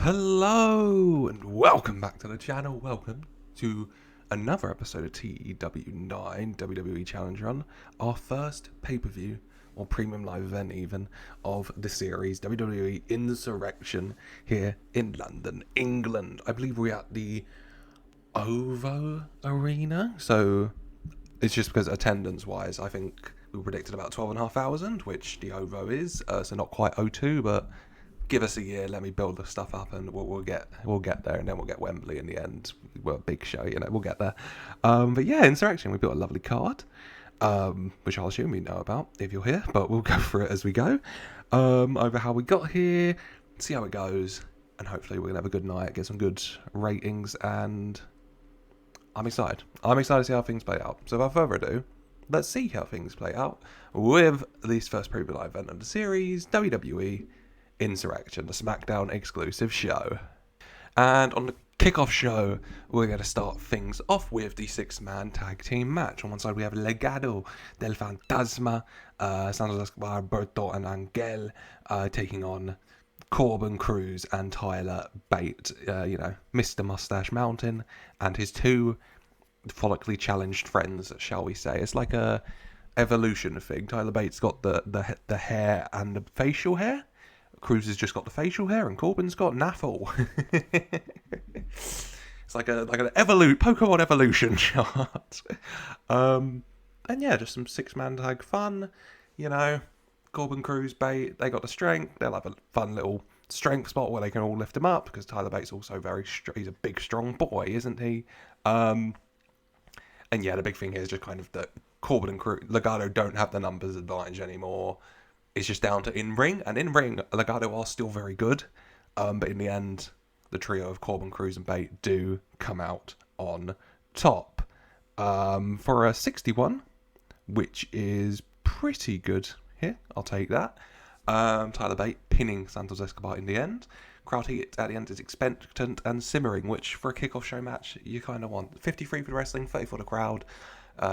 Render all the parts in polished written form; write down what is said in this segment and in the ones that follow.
Hello and welcome back to the channel. Welcome to another episode of TEW 9 WWE Challenge Run, our first pay-per-view or premium live event even of the series WWE Insurrection here in London, England. I believe we're at the OVO Arena, so it's just because attendance wise I think we predicted about 12,500, which the OVO is, so not quite O2, but give us a year, let me build the stuff up, and we'll get there, and then we'll get Wembley in the end. We're a big show, we'll get there. But yeah, Insurrection, we built a lovely card, which I'll assume you know about if you're here, but we'll go through it as we go. Over how we got here, see how it goes, and hopefully we're gonna have a good night, get some good ratings, and I'm excited. I'm excited to see how things play out. So without further ado, let's see how things play out with this first premium live event of the series, WWE Insurrection, the SmackDown exclusive show. And on the kickoff show, we're going to start things off with the 6-man tag team match. On one side, we have Legado del Fantasma, Santos Escobar, Berto, and Angel taking on Corbin Cruz and Tyler Bate, Mr. Mustache Mountain, and his two follically challenged friends, shall we say. It's like a evolution thing. Tyler Bate's got the hair and the facial hair. Cruz has just got the facial hair, and Corbin's got naffle. It's like an Pokemon evolution chart. And yeah, just some 6-man tag fun. Corbin, Cruz, Bate, they got the strength. They'll have a fun little strength spot where they can all lift him up, because Tyler Bate's also he's a big, strong boy, isn't he? And yeah, the big thing here is just kind of that Corbin and Cruz, Legado don't have the numbers advantage anymore. It's just down to in-ring, and in-ring, Legado are still very good, but in the end, the trio of Corbin, Cruz, and Bate do come out on top. For a 61, which is pretty good here, I'll take that. Tyler Bate pinning Santos Escobar in the end. Crowd heat at the end is expectant and simmering, which for a kickoff show match, you kind of want. 53 for the wrestling, 30 for the crowd.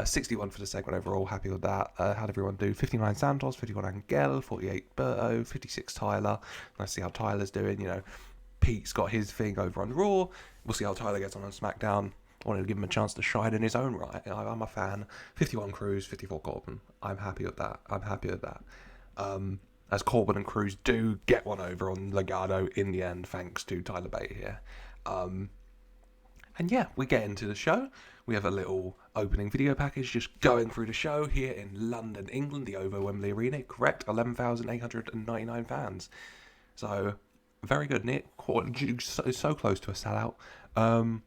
61 for the segment overall, happy with that. How'd everyone do? 59 Santos, 51 Angel, 48 Berto, 56 Tyler. Let's see how Tyler's doing. Pete's got his thing over on Raw. We'll see how Tyler gets on SmackDown. I wanted to give him a chance to shine in his own right. I'm a fan. 51 Cruz, 54 Corbin. I'm happy with that. As Corbin and Cruz do get one over on Legado in the end, thanks to Tyler Bate here. And yeah, we get into the show. We have a little opening video package just going through the show here in London, England, the OVO Wembley Arena. Correct, 11,899 fans. So, very good, Nick. So close to a sellout. And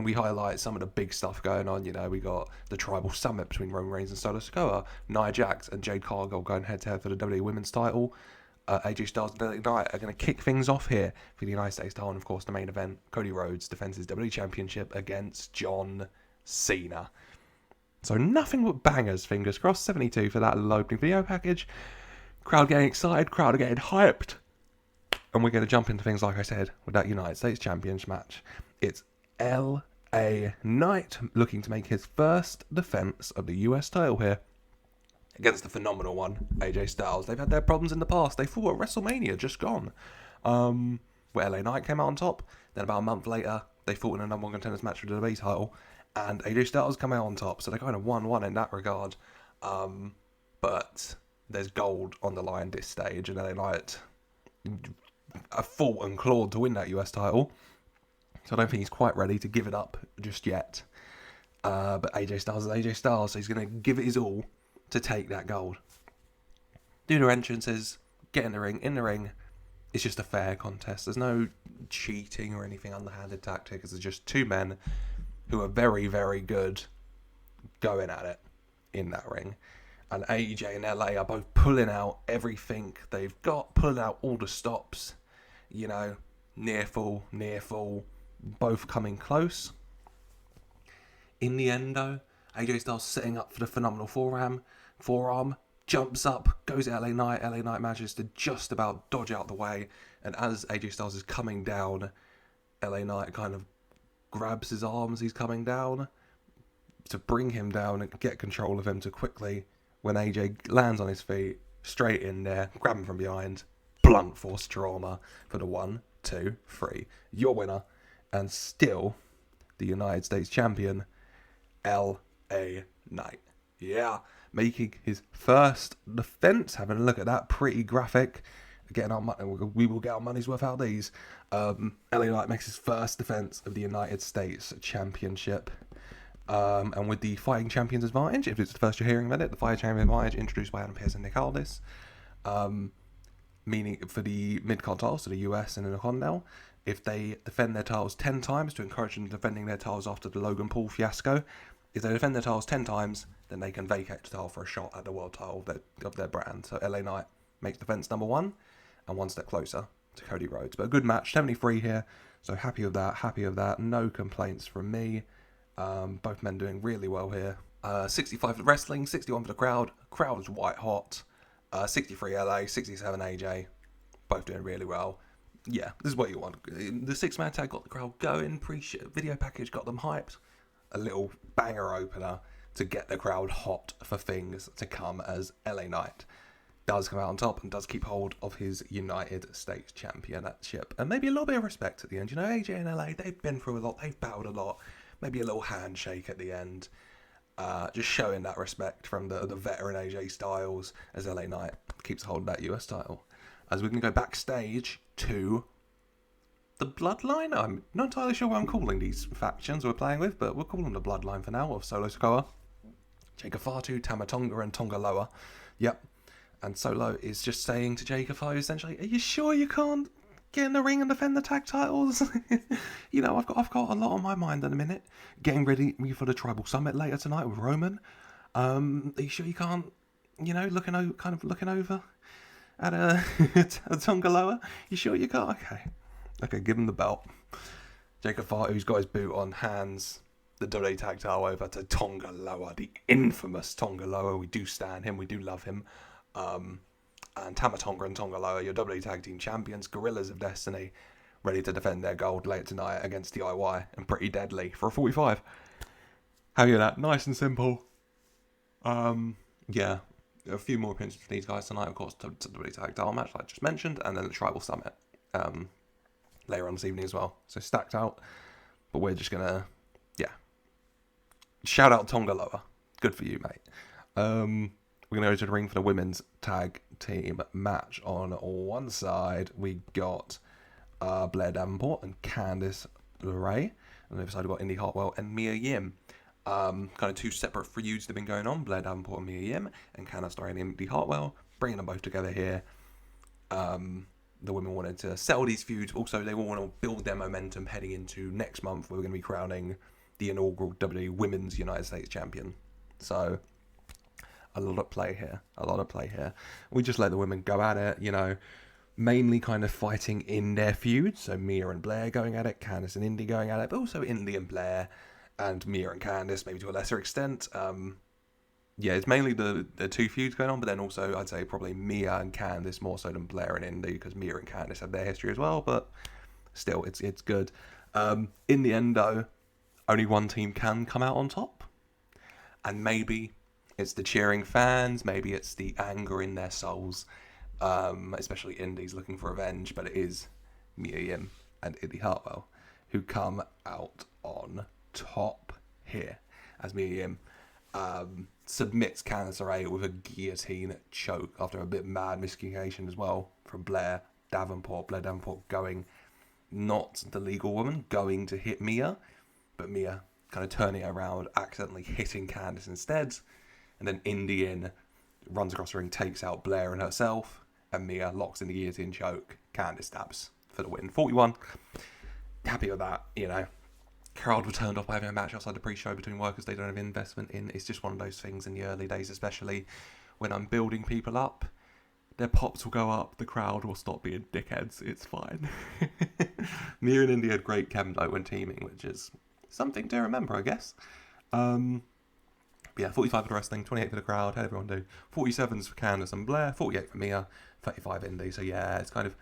we highlight some of the big stuff going on. We got the Tribal Summit between Roman Reigns and Solo Sikoa. Nia Jax and Jade Cargill going head-to-head for the WWE Women's title. AJ Styles and LA Knight are going to kick things off here for the United States title. And, of course, the main event, Cody Rhodes defends his WWE Championship against John Cena. So nothing but bangers, fingers crossed. 72 for that little opening video package. Crowd getting excited, crowd getting hyped. And we're going to jump into things, like I said, with that United States Championship match. It's LA Knight looking to make his first defense of the US title here against the phenomenal one, AJ Styles. They've had their problems in the past. They fought at WrestleMania, just gone, where LA Knight came out on top. Then about a month later, they fought in a number one contenders match for the WWE title, and AJ Styles come out on top. So they kind of 1-1 in that regard. But there's gold on the line this stage, and LA Knight fought and clawed to win that US title. So I don't think he's quite ready to give it up just yet. But AJ Styles is AJ Styles, so he's going to give it his all to take that gold. Do their entrances, get in the ring. It's just a fair contest. There's no cheating or anything underhanded tactics. It's just two men who are very, very good going at it in that ring. And AJ and LA are both pulling out everything they've got, pulling out all the stops. Near fall, both coming close. In the end, though, AJ Styles setting up for the phenomenal forearm, jumps up, goes at LA Knight. LA Knight manages to just about dodge out the way, and as AJ Styles is coming down, LA Knight kind of grabs his arms, he's coming down, to bring him down and get control of him to quickly, when AJ lands on his feet, straight in there, grab him from behind, blunt force trauma for the 1, 2, 3. Your winner, and still the United States champion, LA Knight. Yeah, making his first defense. Having a look at that pretty graphic. Getting our money, we will get our money's worth out of these. LA Knight makes his first defense of the United States Championship. And with the Fighting Champions Advantage, if it's the first you're hearing about it, the Fighting Champions Advantage introduced by Adam Pearce and Nick Aldis, meaning for the Midcard titles, so the US and Intercontinental, if they defend their titles 10 times to encourage them defending their titles after the Logan Paul fiasco, if they defend their titles 10 times, then they can vacate the title for a shot at the world title of their brand. So LA Knight makes defense number 1, and one step closer to Cody Rhodes. But a good match, 73 here, so happy with that, no complaints from me. Both men doing really well here. 65 for the wrestling, 61 for the crowd. Crowd is white hot. 63 LA, 67 AJ. Both doing really well. Yeah, this is what you want. The 6-man tag got the crowd going. Video package got them hyped. A little banger opener to get the crowd hot for things to come, as LA Knight does come out on top and does keep hold of his United States Championship. And maybe a little bit of respect at the end. You know, AJ and LA, they've been through a lot. They've battled a lot. Maybe a little handshake at the end. Just showing that respect from the veteran AJ Styles as LA Knight keeps hold of that US title. As we're going to go backstage to the Bloodline. I'm not entirely sure what I'm calling these factions we're playing with, but we'll call them the Bloodline for now, of Solo Sikoa, Jacob Fatu, Tamatonga, and Tonga Loa. Yep. And Solo is just saying to Jacob Fatu, essentially, are you sure you can't get in the ring and defend the tag titles? You know, I've got a lot on my mind in a minute. Getting ready for the Tribal Summit later tonight with Roman. Are you sure you can't, you know, looking over at a Tonga Loa? You sure you can't? Okay, give him the belt. Jacob Fatu, who's got his boot on, hands the WWE tag title over to Tonga Loa, the infamous Tonga Loa. We do stand him, we do love him. And Tamatonga and Tonga Loa, your WWE Tag Team Champions, Gorillas of Destiny, ready to defend their gold later tonight against DIY, and Pretty Deadly for a 45. Happy with that. Nice and simple. Yeah, a few more appearances for these guys tonight, of course, the WWE Tag Title match, like I just mentioned, and then the Tribal Summit later on this evening as well. So stacked out, but we're just going to, shout out Tonga Loa. Good for you, mate. We're going to go to the ring for the women's tag team match. On one side, we got Blair Davenport and Candice LeRae. On the other side, we've got Indi Hartwell and Mia Yim. Kind of two separate feuds that have been going on. Blair Davenport and Mia Yim, and Candice LeRae and Indi Hartwell. Bringing them both together here. The women wanted to sell these feuds. Also, they want to build their momentum heading into next month, where we're going to be crowning the inaugural WWE Women's United States Champion. So a lot of play here. We just let the women go at it, you know, mainly kind of fighting in their feuds. So Mia and Blair going at it, Candice and Indi going at it, but also Indi and Blair, and Mia and Candice, maybe to a lesser extent. It's mainly the two feuds going on, but then also I'd say probably Mia and Candice more so than Blair and Indi, because Mia and Candice have their history as well, but still, it's good. In the end, though, only one team can come out on top, and maybe it's the cheering fans, maybe it's the anger in their souls, especially Indi's looking for revenge, but it is Mia Yim and Indi Hartwell who come out on top here, as Mia Yim submits Candice LeRae with a guillotine choke after a bit mad miscommunication as well from Blair Davenport. Blair Davenport going, not the legal woman, going to hit Mia, but Mia kind of turning it around, accidentally hitting Candice instead. And then Indi runs across the ring, takes out Blair and herself, and Mia locks in the guillotine choke. Candice stabs for the win. 41. Happy with that, you know. Crowd were turned off by having a match outside the pre-show between workers they don't have investment in. It's just one of those things in the early days, especially when I'm building people up. Their pops will go up, the crowd will stop being dickheads. It's fine. Mia and Indi had great chemistry when teaming, which is something to remember, I guess. 45 for the wrestling, 28 for the crowd. How'd everyone do? 47s for Candice and Blair, 48 for Mia, 35 Indi. So yeah, it's kind of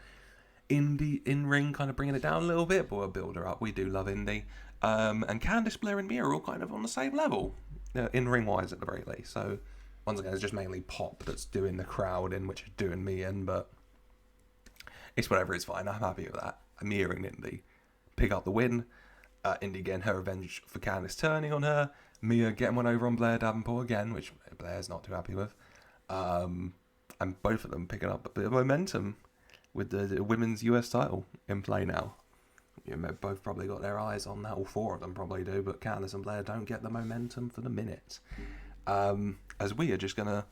Indi in ring, kind of bringing it down a little bit, but we'll build her up. We do love Indi. And Candice, Blair, and Mia are all kind of on the same level, in ring wise at the very least. So once again, it's just mainly Pop that's doing the crowd in, which is doing me in, but it's whatever. It's fine. I'm happy with that. Mia and Indi pick up the win. Indi getting her revenge for Candice turning on her. Mia getting one over on Blair Davenport again, which Blair's not too happy with. And both of them picking up a bit of momentum with the women's US title in play now. You know, both probably got their eyes on that. All four of them probably do, but Candice and Blair don't get the momentum for the minute. As we are just going to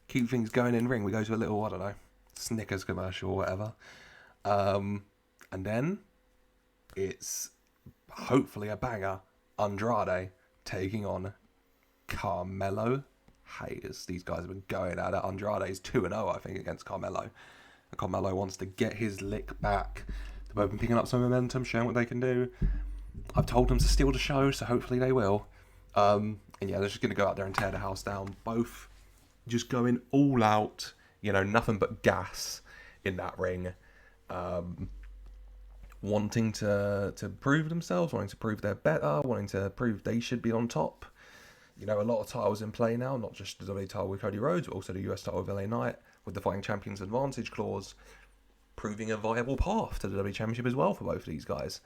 keep things going in ring, we go to a little, I don't know, Snickers commercial or whatever. And then it's hopefully a banger. Andrade taking on Carmelo Hayes. These guys have been going at it. Andrade's 2-0, I think, against Carmelo. And Carmelo wants to get his lick back. They've both been picking up some momentum, showing what they can do. I've told them to steal the show, so hopefully they will. And yeah, they're just going to go out there and tear the house down. Both just going all out, you know, nothing but gas in that ring. Wanting to prove themselves, wanting to prove they're better, wanting to prove they should be on top. You know, a lot of titles in play now, not just the WWE title with Cody Rhodes, but also the US title with LA Knight, with the Fighting Champions Advantage clause, proving a viable path to the WWE Championship as well for both of these guys.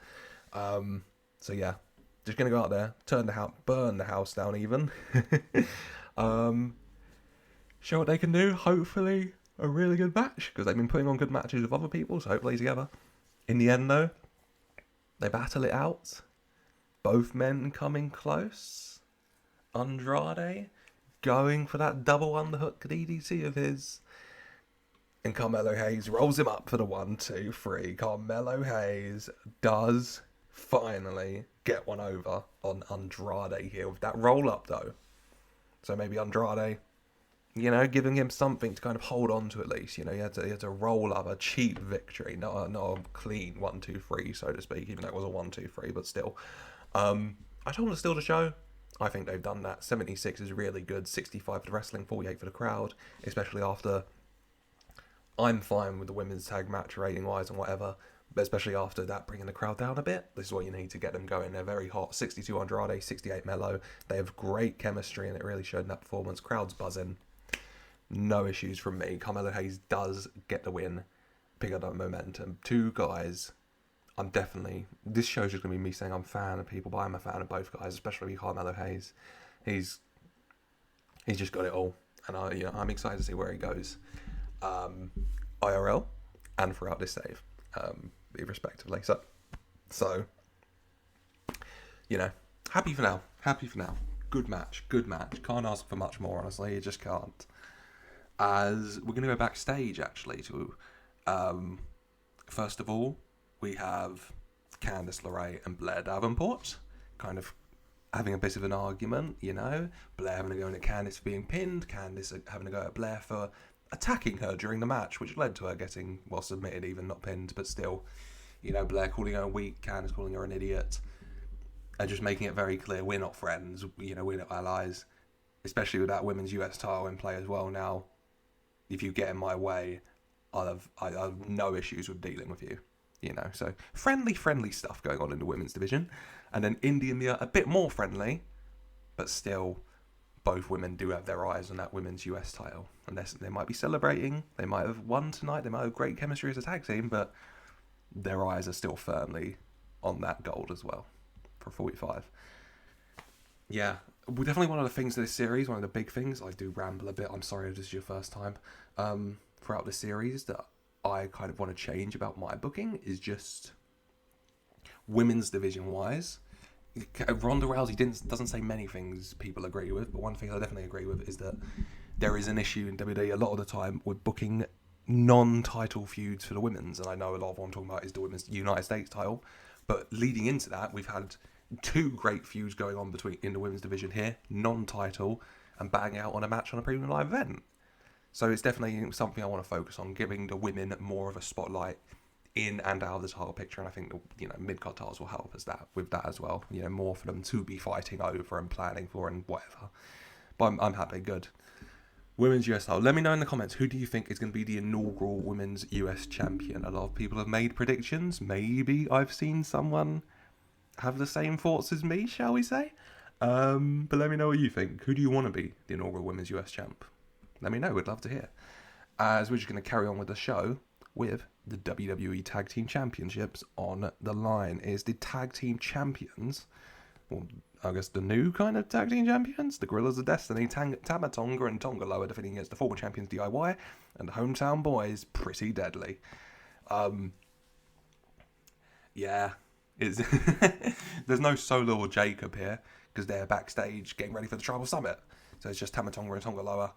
So yeah, just going to go out there, burn the house down even. Show what they can do, hopefully a really good match, because they've been putting on good matches with other people, so hopefully together. In the end though, they battle it out. Both men coming close. Andrade going for that double underhook DDT of his. And Carmelo Hayes rolls him up for the 1, 2, 3. Carmelo Hayes does finally get one over on Andrade here with that roll up though. So maybe Andrade, you know, giving him something to kind of hold on to at least. You know, he had to roll up a cheap victory, not a clean 1, 2, 3, so to speak, even though it was a 1, 2, 3, but still. I told them to steal the show. I think they've done that. 76 is really good. 65 for the wrestling, 48 for the crowd, especially after. I'm fine with the women's tag match rating wise and whatever, but especially after that, bringing the crowd down a bit. This is what you need to get them going. They're very hot. 62 Andrade, 68 Melo. They have great chemistry, and it really showed in that performance. Crowd's buzzing. No issues from me. Carmelo Hayes does get the win. Pick up that momentum. Two guys. This show's just going to be me saying I'm a fan of people, but I'm a fan of both guys, especially Carmelo Hayes. He's just got it all, and I'm excited to see where he goes. IRL and throughout this save, respectively. So, you know, happy for now. Good match. Can't ask for much more, honestly. You just can't. As we're going to go backstage, actually, to, first of all, we have Candice LeRae and Blair Davenport kind of having a bit of an argument, you know. Blair having to go at Candice for being pinned, Candice having to go at Blair for attacking her during the match, which led to her getting, well, submitted, even not pinned, but still, you know, Blair calling her weak, Candice calling her an idiot, and just making it very clear we're not friends, you know, we're not allies, especially with that women's US title in play as well now. If you get in my way, I have no issues with dealing with you, you know. So friendly stuff going on in the women's division, and then Indi and Mia a bit more friendly, but still, both women do have their eyes on that women's US title. Unless they might be celebrating, they might have won tonight, they might have great chemistry as a tag team, but their eyes are still firmly on that gold as well for 45. Yeah, well, definitely one of the things of this series, one of the big things, I do ramble a bit, I'm sorry if this is your first time, throughout the series, that I kind of want to change about my booking is just women's division wise. Ronda Rousey doesn't say many things people agree with, but one thing I definitely agree with is that there is an issue in WWE a lot of the time with booking non-title feuds for the women's, and I know a lot of what I'm talking about is the women's United States title, but leading into that, we've had 2 great feuds going on in the women's division here, non-title, and bang out on a match on a premium live event. So it's definitely something I want to focus on, giving the women more of a spotlight in and out of the title picture, and I think Midcard titles will help us with that as well. You know, more for them to be fighting over and planning for and whatever. But I'm happy, good. Women's US title. Let me know in the comments, who do you think is going to be the inaugural Women's US Champion? A lot of people have made predictions. Maybe I've seen someone have the same thoughts as me, shall we say? But let me know what you think. Who do you want to be the inaugural Women's US Champ? Let me know, we'd love to hear. As we're just going to carry on with the show with the WWE Tag Team Championships on the line. It is the Tag Team Champions, well, I guess the new kind of Tag Team Champions, the Gorillas of Destiny, Tama Tonga and Tonga Loa defending against the former champions DIY and the Hometown Boys, Pretty Deadly. Yeah, it's there's no Solo or Jacob here because they're backstage getting ready for the Tribal Summit. So it's just Tama Tonga and Tonga Loa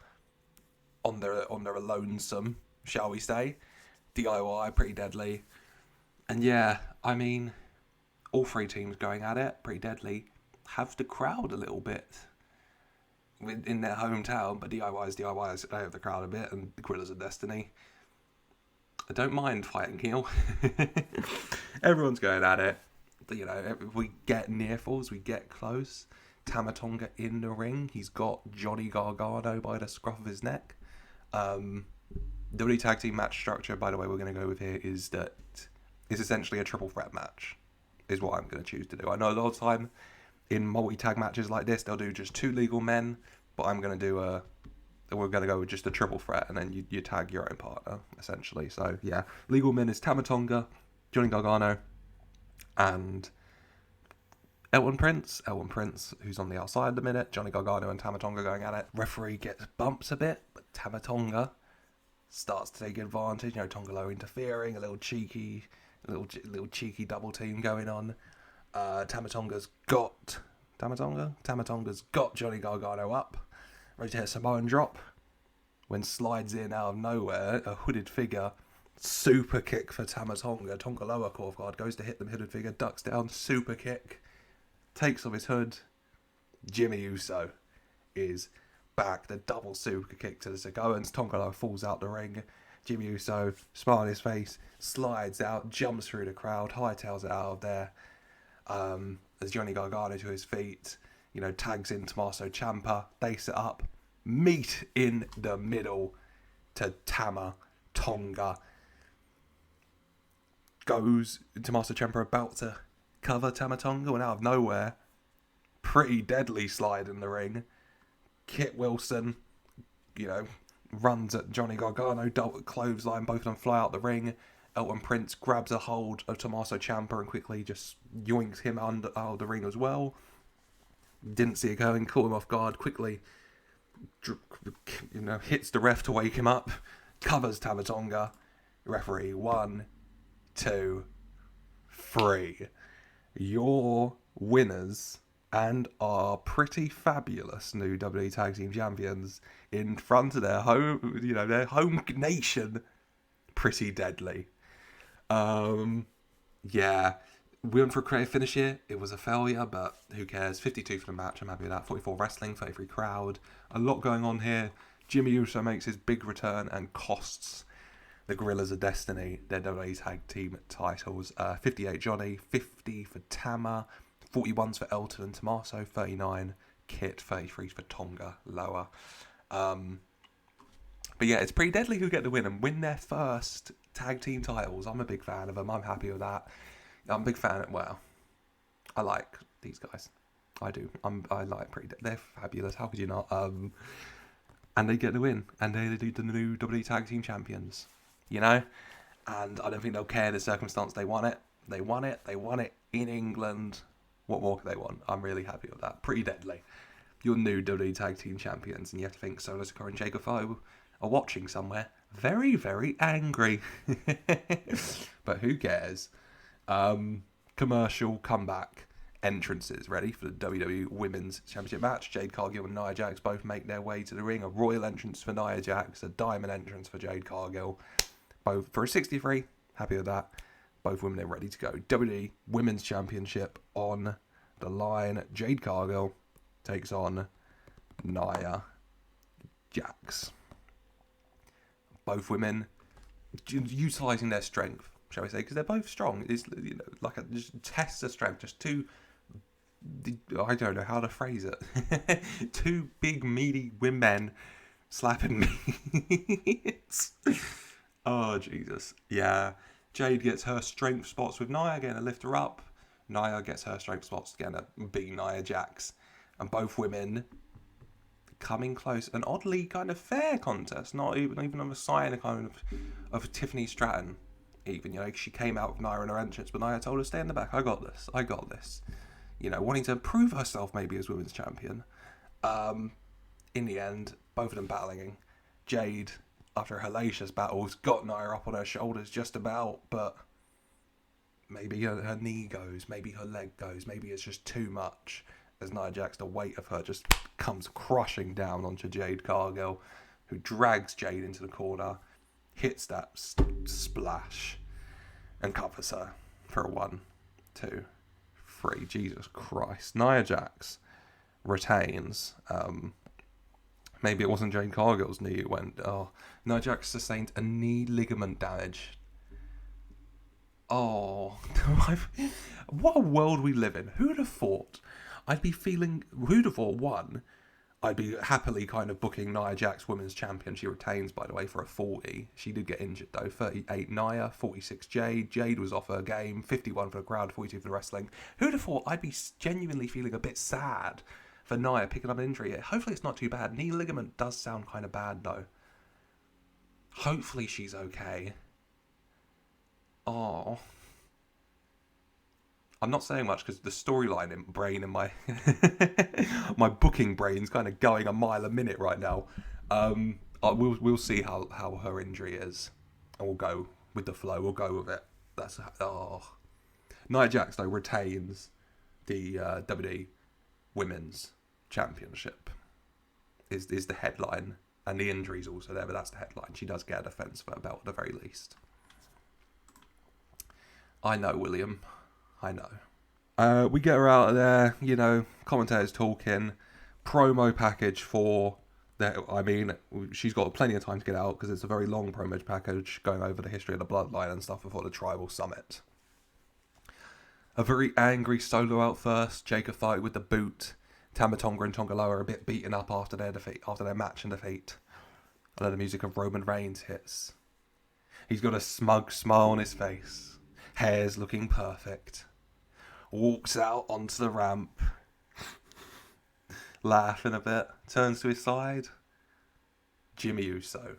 on their lonesome, shall we say. DIY, Pretty Deadly. And yeah, I mean, all three teams going at it, Pretty Deadly, have the crowd a little bit in their hometown, but DIY's, they have the crowd a bit, and the Gorillas of Destiny, I don't mind fighting heel. Everyone's going at it. You know, we get near falls, we get close. Tama Tonga in the ring. He's got Johnny Gargano by the scruff of his neck. WWE Tag Team match structure, by the way, we're going to go with here is that it's essentially a triple threat match, is what I'm going to choose to do. I know a lot of time in multi-tag matches like this, they'll do just 2 legal men, but I'm going to do we're going to go with just a triple threat, and then you tag your own partner, essentially. So, yeah, legal men is Tama Tonga, Johnny Gargano, and Elton Prince, who's on the outside at the minute. Johnny Gargano and Tama Tonga going at it. Referee gets bumps a bit, but Tama Tonga starts to take advantage. You know, Tonga Loa interfering, a little cheeky double team going on. Tama Tonga's got Johnny Gargano up, ready to hit a Samoan drop. When slides in out of nowhere, a hooded figure, super kick for Tama Tonga. Tonga Loa caught off guard, goes to hit the hooded figure, ducks down, super kick, takes off his hood. Jimmy Uso is back. The double super kick to the Sagoans. Tonga Loa falls out the ring. Jimmy Uso, smile on his face, slides out, jumps through the crowd, hightails it out of there. As Johnny Gargano to his feet, you know, tags in Tommaso Ciampa. They set up, meet in the middle to Tama Tonga. Goes Tommaso Ciampa about to cover Tama Tonga, and out of nowhere, Pretty Deadly slide in the ring. Kit Wilson, you know, runs at Johnny Gargano, clothesline, both of them fly out the ring. Elton Prince grabs a hold of Tommaso Ciampa and quickly just yoinks him out of the ring as well. Didn't see it going, caught him off guard, quickly, you know, hits the ref to wake him up, covers Tama Tonga. Referee, 1, 2, 3. Your winners and our pretty fabulous new WWE Tag Team Champions in front of their home, you know, their home nation, Pretty Deadly. Yeah, we went for a creative finish here. It was a failure, but who cares? 52 for the match. I'm happy with that. 44 wrestling, 33 crowd. A lot going on here. Jimmy Uso makes his big return and costs the Gorillas of Destiny their WWE Tag Team titles. 58 Johnny, 50 for Tama, 41s for Elton and Tommaso, 39 Kit, 33 for Tonga Loa. But yeah, it's Pretty Deadly who get the win and win their first tag team titles. I'm a big fan of them. I'm happy with that. I'm a big fan of, well, I like these guys. I do. I like Pretty Deadly. They're fabulous. How could you not? And they get the win. And they do the new WWE Tag Team Champions. You know? And I don't think they'll care the circumstance they won it. They won it. They won it in England. What more could they want? I'm really happy with that. Pretty Deadly. Your new WWE Tag Team Champions. And you have to think Solo Sikoa and Jacob Fo are watching somewhere. Very, very angry. But who cares? Commercial comeback entrances ready for the WWE Women's Championship match. Jade Cargill and Nia Jax both make their way to the ring. A royal entrance for Nia Jax, a diamond entrance for Jade Cargill. Both for a 63. Happy with that. Both women are ready to go. WWE Women's Championship on the line. Jade Cargill takes on Nia Jax. Both women utilising their strength, shall we say, because they're both strong. It's, you know, like a just test of strength. Just two, I don't know how to phrase it. Two big meaty women slapping me. Oh Jesus, yeah. Jade gets her strength spots with Nia, getting to lift her up. Nia gets her strength spots, getting to beat Nia Jax, and both women coming close. An oddly kind of fair contest, not even of a sign of kind of Tiffany Stratton. even. She came out with Nia in her entrance, but Nia told her, stay in the back. I got this. Wanting to prove herself maybe as women's champion. In the end, both of them battling. Jade, after hellacious battles, got Nia up on her shoulders just about, but maybe her knee goes, maybe her leg goes, maybe it's just too much. As Nia Jax, the weight of her just comes crushing down onto Jade Cargill, who drags Jade into the corner, hits that splash, and covers her for a 1, 2, 3. Jesus Christ. Nia Jax retains. Maybe it wasn't Jade Cargill's knee it went. Nia Jax sustained a knee ligament damage. Oh, what a world we live in. Who'd have thought? Who'd have thought, one, I'd be happily kind of booking Nia Jax Women's Champion. She retains, by the way, for a 40. She did get injured, though. 38 Nia, 46 Jade. Jade was off her game. 51 for the crowd, 42 for the wrestling. Who'd have thought I'd be genuinely feeling a bit sad for Nia picking up an injury? Hopefully it's not too bad. Knee ligament does sound kind of bad, though. Hopefully she's okay. Oh. I'm not saying much because the storyline brain in my my booking brain's kind of going a mile a minute right now. We'll see how her injury is, and we'll go with the flow. We'll go with it. Nia Jax though retains the WWE Women's Championship. Is the headline, and the injury's also there, but that's the headline. She does get a defense for a belt at the very least. I know, William. I know. We get her out of there, commentators talking, promo package for that. I mean, she's got plenty of time to get out because it's a very long promo package going over the history of the bloodline and stuff before the tribal summit. A very angry Solo out first. Jacob fight with the boot. Tama Tonga and Tonga Loa are a bit beaten up after their match and defeat. And then the music of Roman Reigns hits. He's got a smug smile on his face. Hair's looking perfect. Walks out onto the ramp, laughing a bit, turns to his side. Jimmy Uso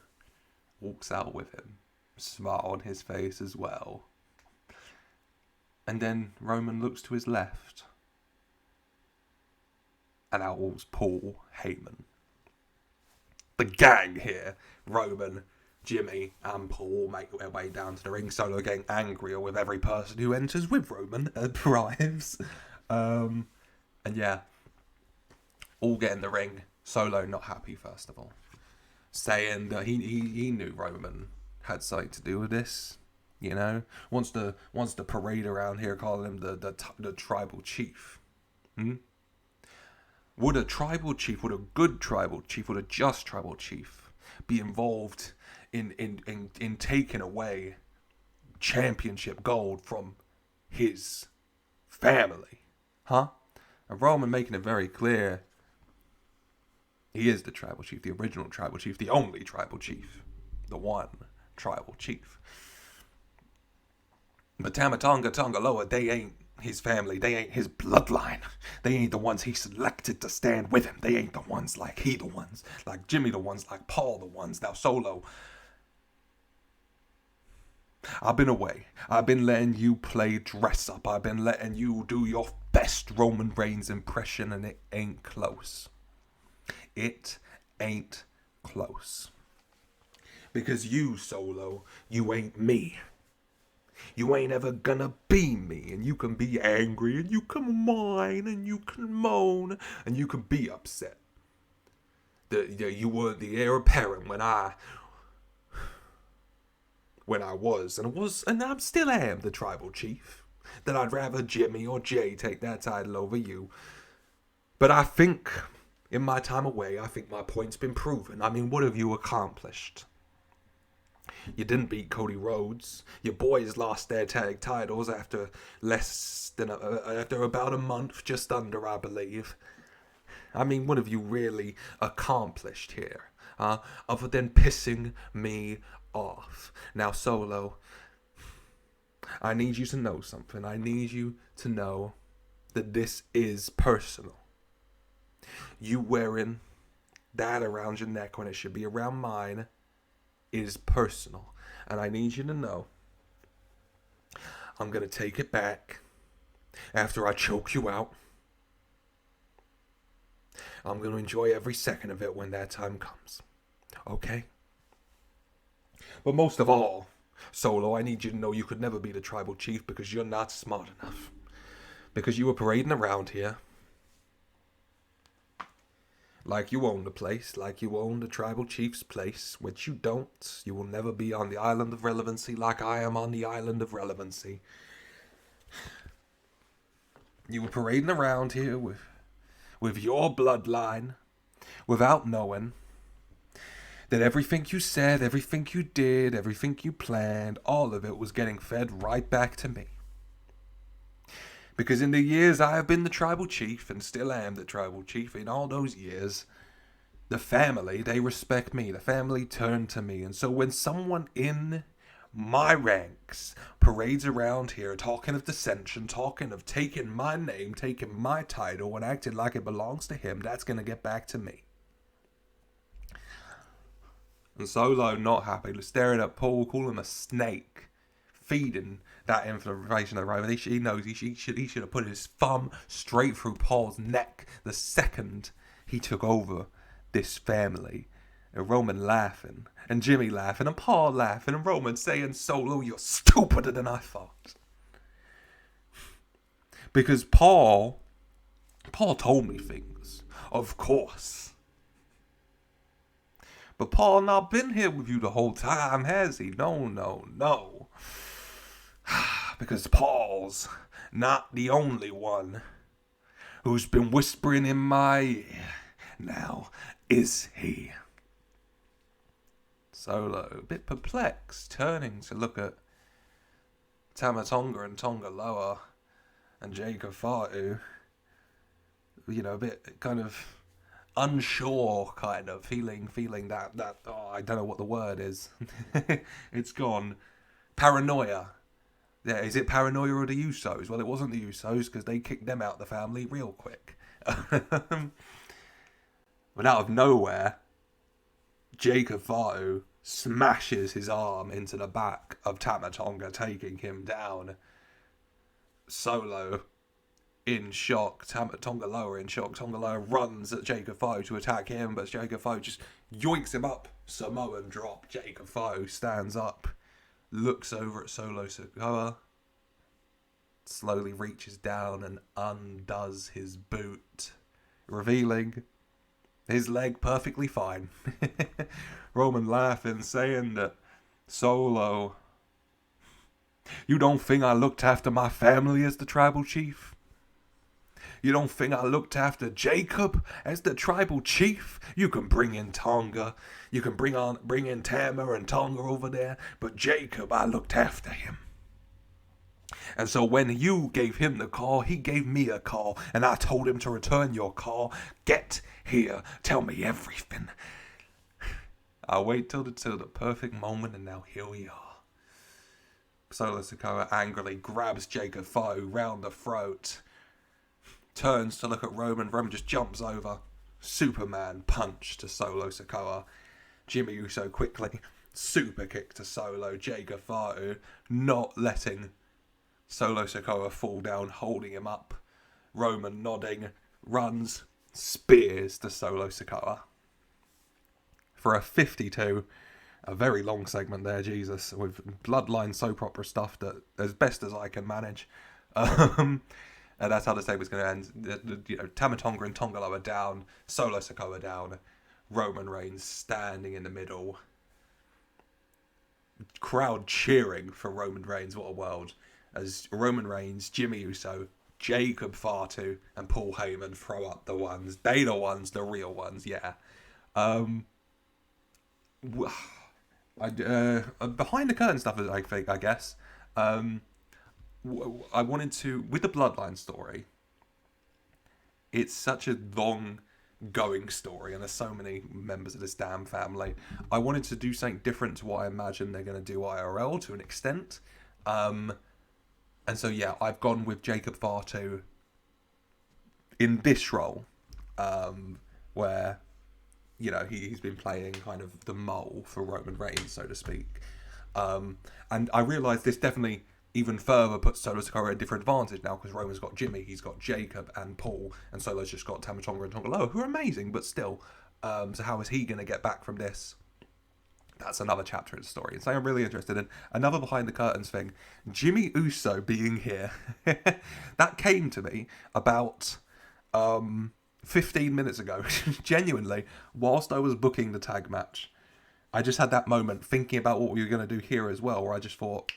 walks out with him, smile on his face as well. And then Roman looks to his left, and out walks Paul Heyman. The gang here, Roman, Jimmy and Paul make their way down to the ring. Solo getting angrier with every person who enters with Roman and arrives. And yeah, all get in the ring. Solo not happy, first of all. Saying that he knew Roman had something to do with this. Wants to parade around here calling him the tribal chief. Would a tribal chief, would a good tribal chief, would a just tribal chief be involved in taking away championship gold from his family? Huh? And Roman making it very clear he is the tribal chief, the original tribal chief, the only tribal chief, the one tribal chief. But Tama Tonga Loa, they ain't his family, they ain't his bloodline. They ain't the ones he selected to stand with him. They ain't the ones like he the ones, like Jimmy the ones, like Paul the ones. Now Solo, I've been away. I've been letting you play dress up. I've been letting you do your best Roman Reigns impression, and it ain't close. It ain't close. Because you, Solo, you ain't me. You ain't ever gonna be me, and you can be angry, and you can whine, and you can moan, and you can be upset. You weren't the heir apparent when I was, and I still am the tribal chief. That I'd rather Jimmy or Jay take that title over you. But I think, in my time away, I think my point's been proven. I mean, what have you accomplished? You didn't beat Cody Rhodes. Your boys lost their tag titles after after about a month, just under, I believe. I mean, what have you really accomplished here? Other than pissing me off. Now, Solo, I need you to know something. I need you to know that this is personal. You wearing that around your neck when it should be around mine is personal. And I need you to know I'm going to take it back after I choke you out. I'm going to enjoy every second of it when that time comes. Okay? But most of all, Solo, I need you to know you could never be the tribal chief because you're not smart enough. Because you were parading around here like you own the place, like you own the tribal chief's place, which you don't. You will never be on the island of relevancy like I am on the island of relevancy. You were parading around here with your bloodline without knowing that everything you said, everything you did, everything you planned, all of it was getting fed right back to me. Because in the years I have been the tribal chief, and still am the tribal chief, in all those years, the family, they respect me. The family turn to me. And so when someone in my ranks parades around here talking of dissension, talking of taking my name, taking my title, and acting like it belongs to him, that's going to get back to me. And Solo, not happy, staring at Paul, calling him a snake, feeding that information over. He knows he should have put his thumb straight through Paul's neck the second he took over this family. And Roman laughing, and Jimmy laughing, and Paul laughing, and Roman saying, Solo, you're stupider than I thought. Because Paul told me things, of course. But Paul not been here with you the whole time, has he? No. Because Paul's not the only one who's been whispering in my ear. Now, is he? Solo, a bit perplexed, turning to look at Tama Tonga and Tonga Loa and Jacob Fatu. A bit kind of unsure, kind of feeling that I don't know what the word is. It's gone. Paranoia. Yeah, is it paranoia or the Usos? Well, it wasn't the Usos because they kicked them out of the family real quick. But out of nowhere, Jacob Fatu smashes his arm into the back of Tama Tonga, taking him down. Solo in shock. Tonga Loa in shock. Tonga Loa runs at Jacob Fatu to attack him, but Jacob Fatu just yoinks him up. Samoan drop. Jacob Fatu stands up, looks over at Solo Sikoa, slowly reaches down and undoes his boot, revealing his leg perfectly fine. Roman laughing, saying that, Solo, you don't think I looked after my family as the tribal chief? You don't think I looked after Jacob as the tribal chief? You can bring in Tonga. You can bring in Tama and Tonga over there. But Jacob, I looked after him. And so when you gave him the call, he gave me a call. And I told him to return your call. Get here. Tell me everything. I wait till the perfect moment, and now here we are. Solo Sikoa angrily grabs Jacob Fatu round the throat. Turns to look at Roman. Roman just jumps over. Superman punch to Solo Sikoa. Jimmy Uso quickly super kick to Solo. Jacob Fatu not letting Solo Sikoa fall down, holding him up. Roman nodding, runs, spears to Solo Sikoa. For a 52, a very long segment there, Jesus, with bloodline soap opera stuff that as best as I can manage. And that's how the segment's going to end. Tama Tonga and Tonga Loa down, Solo Sikoa down, Roman Reigns standing in the middle. Crowd cheering for Roman Reigns, what a world. As Roman Reigns, Jimmy Uso, Jacob Fatu, and Paul Heyman throw up the ones. They the ones, the real ones, yeah. Behind the curtain stuff, I guess. I wanted to, with the Bloodline story, it's such a long going story and there's so many members of this damn family. I wanted to do something different to what I imagine they're going to do IRL to an extent. And so, yeah, I've gone with Jacob Fatu in this role, where, you know, he's been playing kind of the mole for Roman Reigns, so to speak. And I realised this definitely even further puts Solo Sikoa at a different advantage now, because Roman's got Jimmy, he's got Jacob and Paul, and Solo's just got Tama Tonga and Tonga Loa, who are amazing, but still. So how is he going to get back from this? That's another chapter in the story. And so I'm really interested in another behind the curtains thing. Jimmy Uso being here. That came to me about 15 minutes ago. Genuinely, whilst I was booking the tag match. I just had that moment thinking about what we were going to do here as well, where I just thought,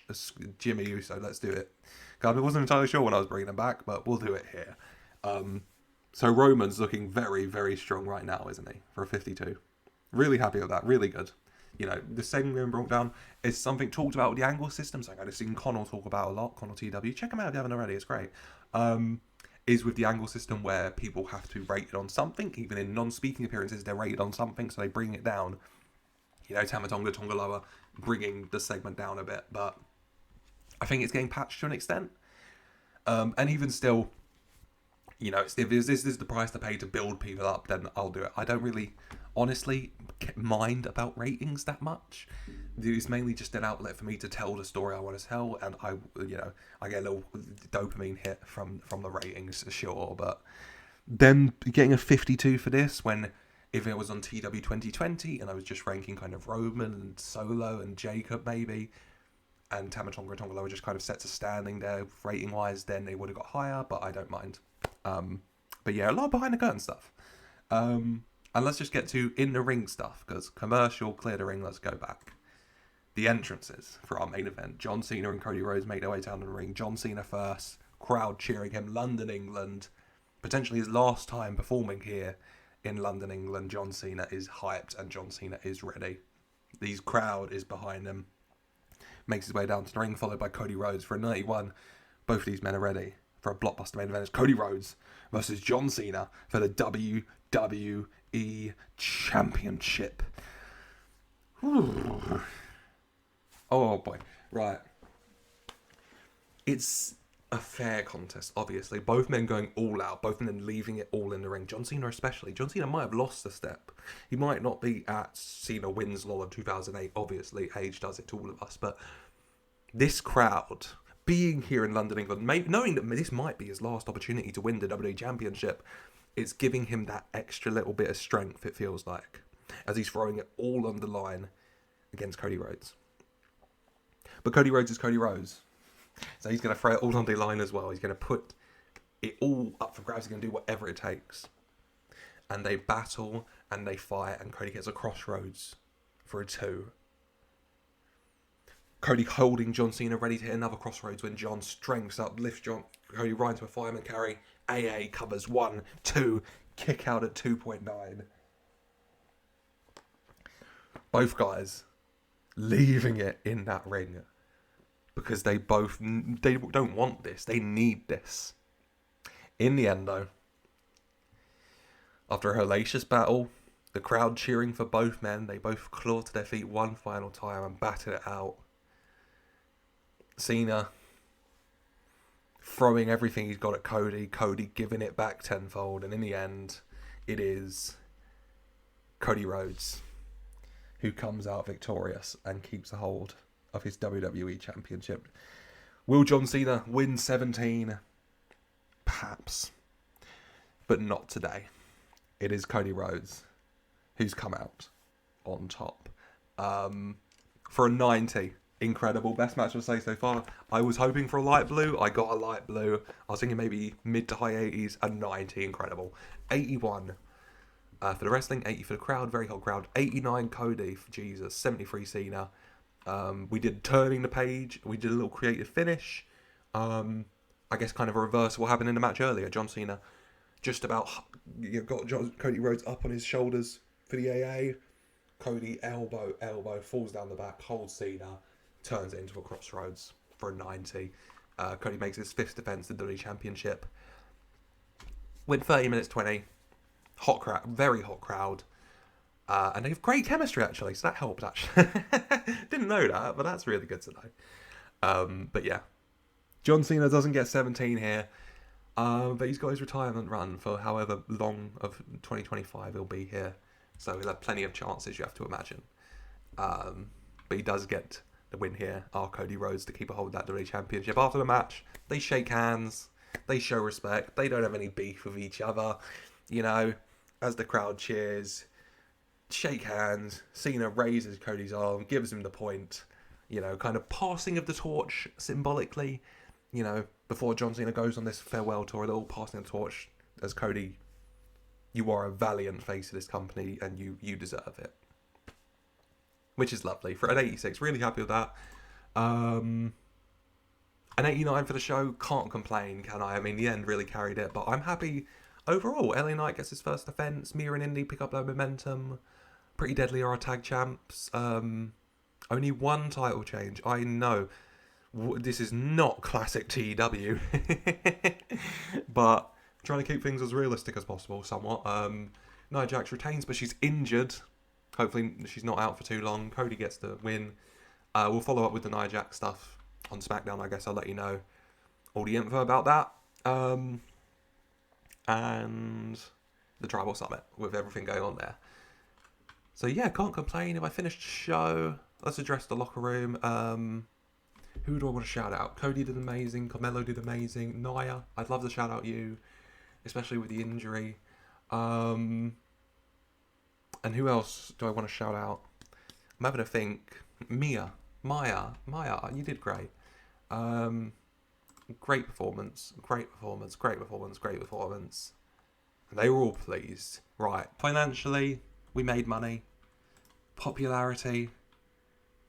Jimmy Uso, let's do it. I wasn't entirely sure when I was bringing him back, but we'll do it here. So Roman's looking very, very strong right now, isn't he? For a 52. Really happy with that. Really good. You know, the segment being brought down is something talked about with the angle system. So I've seen Connell talk about a lot. Connell TEW. Check him out if you haven't already. It's great. Is with the angle system where people have to rate it on something. Even in non-speaking appearances, they're rated on something. So they bring it down. You know, Tama Tonga, Tonga Loa, bringing the segment down a bit. But I think it's getting patched to an extent. And even still, you know, if this is the price to pay to build people up, then I'll do it. I don't really, honestly, mind about ratings that much. It's mainly just an outlet for me to tell the story I want to tell, and I get a little dopamine hit from the ratings, sure. But then getting a 52 for this, when if it was on TW 2020 and I was just ranking kind of Roman and Solo and Jacob maybe, and Tama Tonga and Tonga Loa just kind of sets a standing there rating wise, then they would have got higher, but I don't mind. But yeah, a lot of behind the curtain stuff. And let's just get to in the ring stuff, because commercial, clear the ring, let's go back. The entrances for our main event. John Cena and Cody Rhodes make their way down the ring. John Cena first, crowd cheering him. London, England. Potentially his last time performing here in London, England. John Cena is hyped and John Cena is ready. The crowd is behind him. Makes his way down to the ring, followed by Cody Rhodes for a 91. Both of these men are ready for a blockbuster main event. It's Cody Rhodes versus John Cena for the WWE Championship. Ooh. Oh boy. Right. It's a fair contest, obviously. Both men going all out, both men leaving it all in the ring. John Cena especially. John Cena might have lost a step. He might not be at Cena wins Law in 2008. Obviously, age does it to all of us. But this crowd, being here in London, England, knowing that this might be his last opportunity to win the WWE Championship, it's giving him that extra little bit of strength, it feels like, as he's throwing it all on the line against Cody Rhodes. But Cody Rhodes is Cody Rhodes. So he's going to throw it all on the line as well. He's going to put it all up for grabs. He's going to do whatever it takes. And they battle and they fight, and Cody gets a crossroads for a 2. Cody holding John Cena, ready to hit another crossroads when John strengths up, lifts Cody right into a fireman carry. AA covers 1, 2, kick out at 2.9. Both guys leaving it in that ring because they don't want this. They need this. In the end, though, after a hellacious battle, the crowd cheering for both men, they both clawed to their feet one final time and batted it out. Cena throwing everything he's got at Cody, Cody giving it back tenfold, and in the end, it is Cody Rhodes who comes out victorious and keeps a hold of his WWE Championship. Will John Cena win 17? Perhaps. But not today. It is Cody Rhodes who's come out on top. For a 90. Incredible. Best match I'll say so far. I was hoping for a light blue. I got a light blue. I was thinking maybe mid to high 80s. A 90. Incredible. 81 for the wrestling. 80 for the crowd. Very hot crowd. 89 Cody for Jesus. 73 Cena. We did turning the page. We did a little creative finish. I guess kind of a reverse of what happened in the match earlier. John Cena just about got Cody Rhodes up on his shoulders for the AA. Cody elbow, falls down the back, holds Cena, turns it into a crossroads for a 90. Cody makes his 5th defense of the WWE Championship. Went 30 minutes 20. Hot crowd, very hot crowd. And they have great chemistry, actually, so that helped, actually. Didn't know that, but that's really good to know. But yeah, John Cena doesn't get 17 here, but he's got his retirement run for however long of 2025 he'll be here. So he'll have plenty of chances, you have to imagine. But he does get win here are Cody Rhodes to keep a hold of that WWE Championship. After the match, they shake hands, they show respect, they don't have any beef with each other, you know, as the crowd cheers, shake hands, Cena raises Cody's arm, gives him the point, you know, kind of passing of the torch symbolically, you know, before John Cena goes on this farewell tour, a little passing the torch as Cody, you are a valiant face of this company and you deserve it. Which is lovely. For an 86, really happy with that. An 89 for the show, can't complain, can I? I mean, the end really carried it, but I'm happy overall. LA Knight gets his first defense. Mia and Indi pick up their momentum. Pretty Deadly are our tag champs. Only one title change. I know this is not classic TEW, but trying to keep things as realistic as possible, somewhat. Nia Jax retains, but she's injured. Hopefully she's not out for too long. Cody gets the win. We'll follow up with the Nia Jax stuff on SmackDown. I guess I'll let you know all the info about that. And the Tribal Summit with everything going on there. So yeah, can't complain. If I finished the show, let's address the locker room. Who do I want to shout out? Cody did amazing. Carmelo did amazing. Nia, I'd love to shout out you, especially with the injury. And who else do I want to shout out? I'm having a think. Maya, you did great. Great performance. And they were all pleased. Right, financially, we made money. Popularity,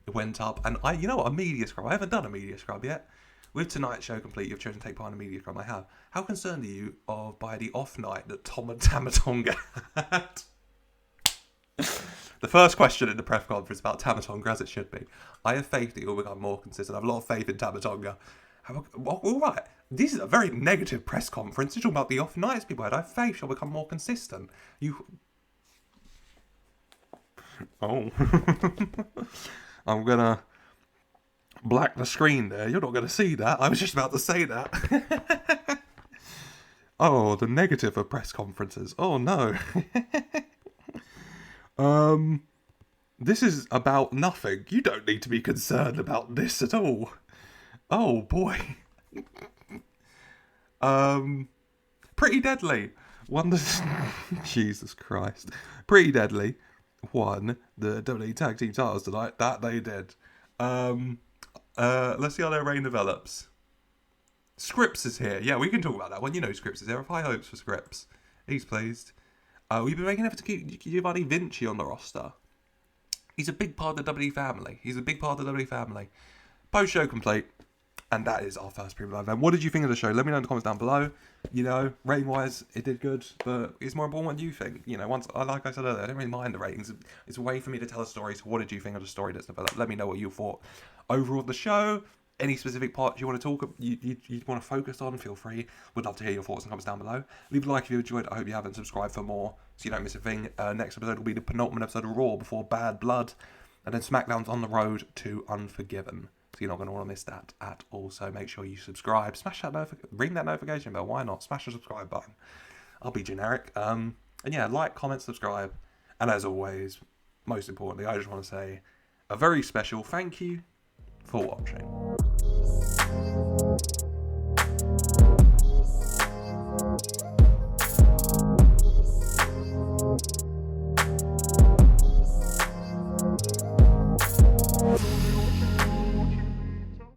it went up. And you know what, a media scrub. I haven't done a media scrub yet. With tonight's show complete, you've chosen to take part in a media scrub. I have. How concerned are you by the off night that Tom and Tamatonga had? The first question in the press conference about Tamatonga, as it should be. I have faith that you'll become more consistent. I have a lot of faith in Tamatonga. All right. This is a very negative press conference. You're talking about the off nights people had. I have faith you'll become more consistent. Oh. I'm going to black the screen there. You're not going to see that. I was just about to say that. Oh, the negative of press conferences. Oh, no. This is about nothing. You don't need to be concerned about this at all. Oh, boy. Pretty Deadly won the... Jesus Christ. Pretty Deadly won the WWE Tag Team titles tonight. That they did. Let's see how their reign develops. Scripps is here. Yeah, we can talk about that one. You know Scripps is there. I have high hopes for Scripps. He's pleased. We've been making an effort to keep Giovanni Vinci on the roster. He's a big part of the WWE family. Post-show complete. And that is our first premium live event. What did you think of the show? Let me know in the comments down below. You know, rating-wise, it did good. But it's more important what you think. You know, like I said earlier, I don't really mind the ratings. It's a way for me to tell a story. So what did you think of the story that's developed? Let me know what you thought overall of the show. Any specific parts you want to talk, you want to focus on, feel free. Would love to hear your thoughts and comments down below. Leave a like if you enjoyed. I hope you have, and subscribe for more so you don't miss a thing. Next episode will be the penultimate episode of Raw before Bad Blood. And then SmackDown's on the road to Unforgiven. So you're not going to want to miss that at all. So make sure you subscribe. Smash that ring that notification bell. Why not? Smash the subscribe button. I'll be generic. And yeah, like, comment, subscribe. And as always, most importantly, I just want to say a very special thank you for watching.